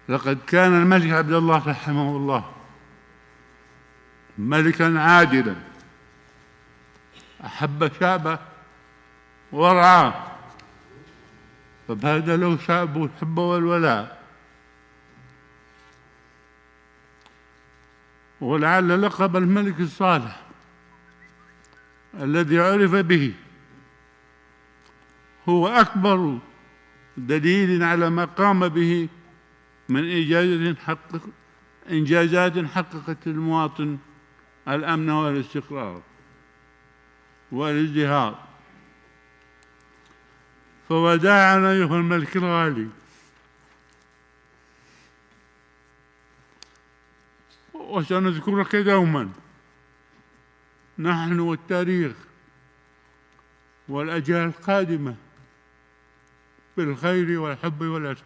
لقد كان الملك عبد الله رحمه الله ملكا عادلا، أحب شعبه ورعاه، فبهذا له شعبه الحب والولاء. ولعل لقب الملك الصالح الذي عرف به هو أكبر دليل على ما قام به من إنجازات حققت للمواطن الأمن والاستقرار والازدهار. فوداعا أيها الملك الغالي، وسنذكرك دوما نحن والتاريخ والأجيال القادمة بالخير والحب والعشق.